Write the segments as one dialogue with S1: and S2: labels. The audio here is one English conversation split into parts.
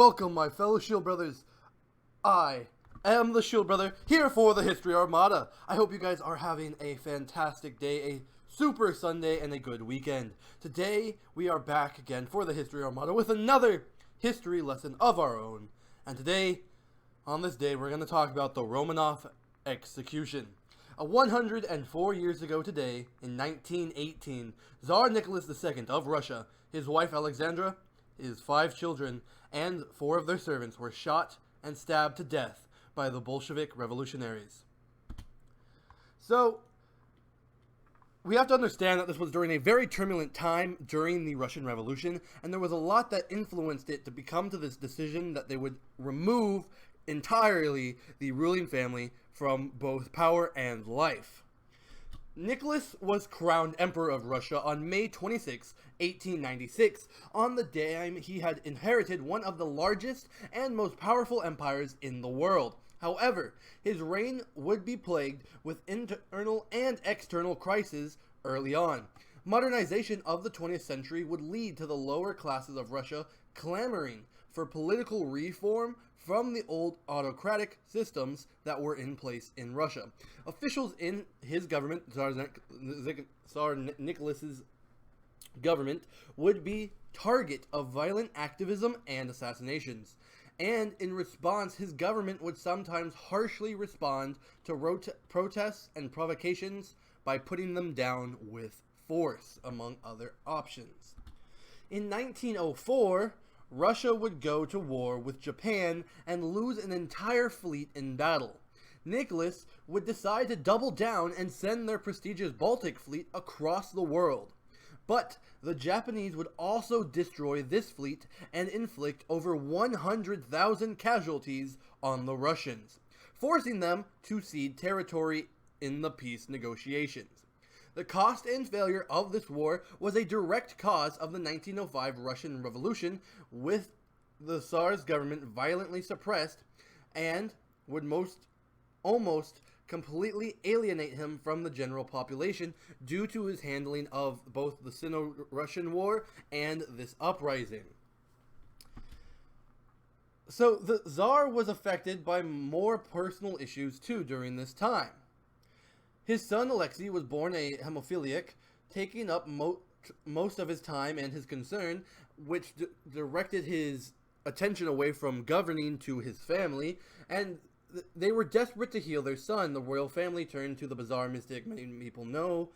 S1: Welcome, my fellow Shield Brothers. I am the Shield Brother, here for the History Armada. I hope you guys are having a fantastic day, a super Sunday, and a good weekend. Today, we are back again for the History Armada with another history lesson of our own. And today, on this day, we're going to talk about the Romanov Execution. 104 years ago today, in 1918, Czar Nicholas II of Russia, his wife Alexandra, his 5 children, and 4 of their servants were shot and stabbed to death by the Bolshevik revolutionaries. So, we have to understand that this was during a very turbulent time during the Russian Revolution, and there was a lot that influenced it to become to this decision that they would remove entirely the ruling family from both power and life. Nicholas was crowned Emperor of Russia on May 26, 1896, on the day he had inherited one of the largest and most powerful empires in the world. However, his reign would be plagued with internal and external crises early on. Modernization of the 20th century would lead to the lower classes of Russia clamoring for political reform from the old autocratic systems that were in place in Russia. Officials in his government, Czar Nicholas's government, would be target of violent activism and assassinations. And in response, his government would sometimes harshly respond to protests and provocations by putting them down with force, among other options. In 1904, Russia would go to war with Japan and lose an entire fleet in battle. Nicholas would decide to double down and send their prestigious Baltic fleet across the world. But the Japanese would also destroy this fleet and inflict over 100,000 casualties on the Russians, forcing them to cede territory in the peace negotiations. The cost and failure of this war was a direct cause of the 1905 Russian Revolution, with the Tsar's government violently suppressed and would almost completely alienate him from the general population due to his handling of both the Sino-Russian War and this uprising. So the Tsar was affected by more personal issues too during this time. His son Alexei was born a hemophiliac, taking up most of his time and his concern, which directed his attention away from governing to his family, and they were desperate to heal their son. The royal family turned to the bizarre mystic many people know,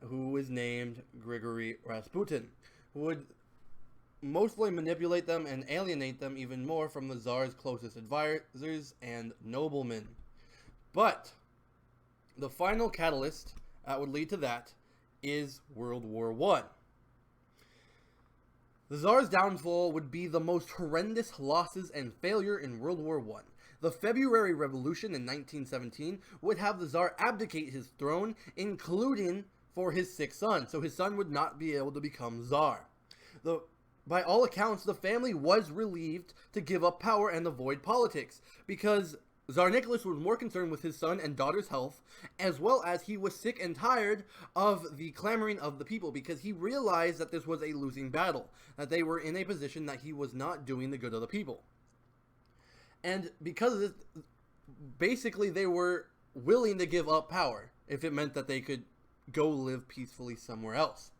S1: who is named Grigory Rasputin, who would mostly manipulate them and alienate them even more from the Tsar's closest advisors and noblemen. But the final catalyst that would lead to that is World War I. The Tsar's downfall would be the most horrendous losses and failure in World War I. The February Revolution in 1917 would have the Tsar abdicate his throne, including for his 6th son, so his son would not be able to become Tsar. By all accounts, the family was relieved to give up power and avoid politics, because Tsar Nicholas was more concerned with his son and daughter's health, as well as he was sick and tired of the clamoring of the people, because he realized that this was a losing battle, that they were in a position that he was not doing the good of the people. And because of this, basically they were willing to give up power if it meant that they could go live peacefully somewhere else.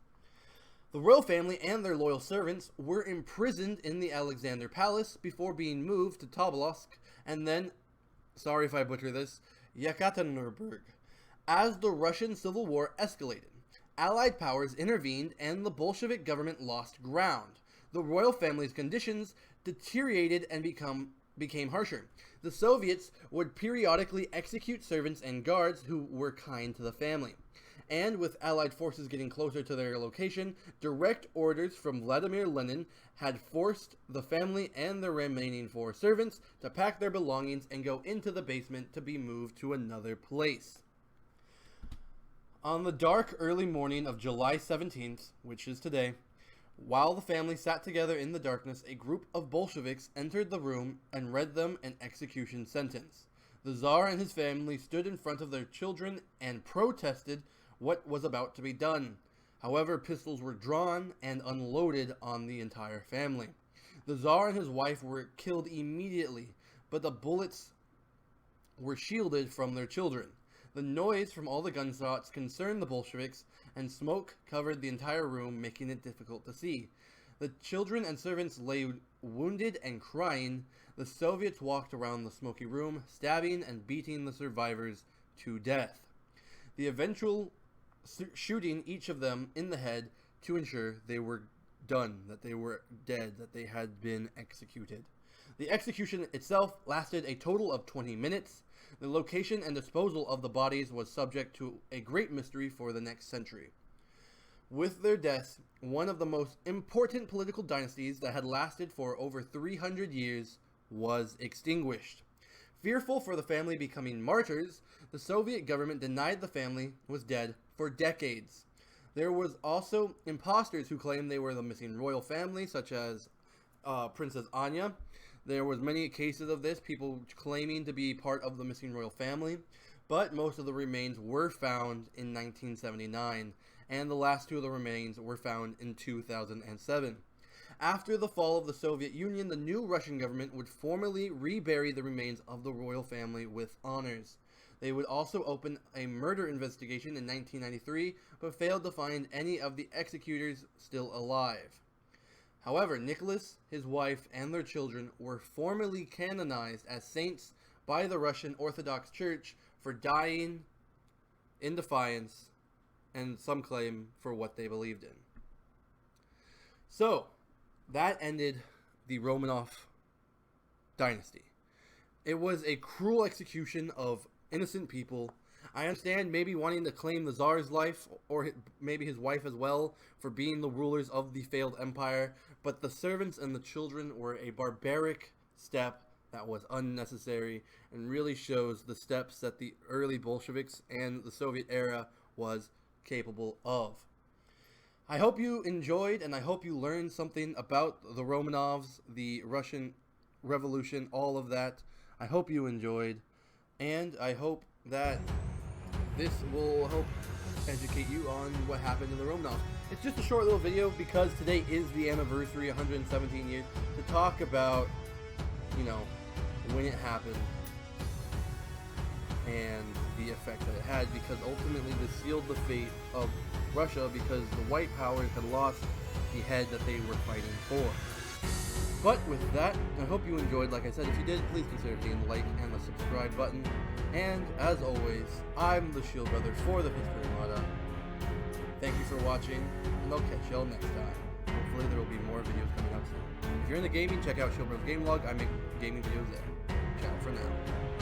S1: The royal family and their loyal servants were imprisoned in the Alexander Palace before being moved to Tobolsk and then, sorry if I butcher this, Yekaterinburg. As the Russian Civil War escalated, Allied powers intervened and the Bolshevik government lost ground. The royal family's conditions deteriorated and became harsher. The Soviets would periodically execute servants and guards who were kind to the family. And with Allied forces getting closer to their location, direct orders from Vladimir Lenin had forced the family and the remaining 4 servants to pack their belongings and go into the basement to be moved to another place. On the dark early morning of July 17th, which is today, while the family sat together in the darkness, a group of Bolsheviks entered the room and read them an execution sentence. The Tsar and his family stood in front of their children and protested what was about to be done. However, pistols were drawn and unloaded on the entire family. The Tsar and his wife were killed immediately, but the bullets were shielded from their children. The noise from all the gunshots concerned the Bolsheviks, and smoke covered the entire room, making it difficult to see. The children and servants lay wounded and crying. The Soviets walked around the smoky room, stabbing and beating the survivors to death. The eventual shooting each of them in the head to ensure they were done, that they were dead, that they had been executed. The execution itself lasted a total of 20 minutes. The location and disposal of the bodies was subject to a great mystery for the next century. With their deaths, one of the most important political dynasties that had lasted for over 300 years was extinguished. Fearful for the family becoming martyrs, the Soviet government denied the family was dead for decades. There was also imposters who claimed they were the missing royal family, such as Princess Anya. There was many cases of this, people claiming to be part of the missing royal family, but most of the remains were found in 1979, and the last two of the remains were found in 2007. After the fall of the Soviet Union, the new Russian government would formally rebury the remains of the royal family with honors. They would also open a murder investigation in 1993, but failed to find any of the executors still alive. However, Nicholas, his wife, and their children were formally canonized as saints by the Russian Orthodox Church for dying in defiance, and some claim for what they believed in. So, that ended the Romanov dynasty. It was a cruel execution of innocent people. I understand maybe wanting to claim the Tsar's life, or maybe his wife as well, for being the rulers of the failed empire, but the servants and the children were a barbaric step that was unnecessary and really shows the steps that the early Bolsheviks and the Soviet era was capable of. I hope you enjoyed, and I hope you learned something about the Romanovs, the Russian Revolution, all of that. I hope you enjoyed, and I hope that this will help educate you on what happened in the Romanovs. It's just a short little video because today is the anniversary, 117 years, to talk about, when it happened and the effect that it had, because ultimately this sealed the fate of Russia, because the white powers had lost the head that they were fighting for. But with that, I hope you enjoyed. Like I said, if you did, please consider hitting the like and the subscribe button. And as always, I'm the Shield Brother for the History Armada. Thank you for watching, and I'll catch y'all next time. Hopefully there will be more videos coming up soon. If you're into gaming, check out ShieldBros Game Log. I make gaming videos there. Ciao for now.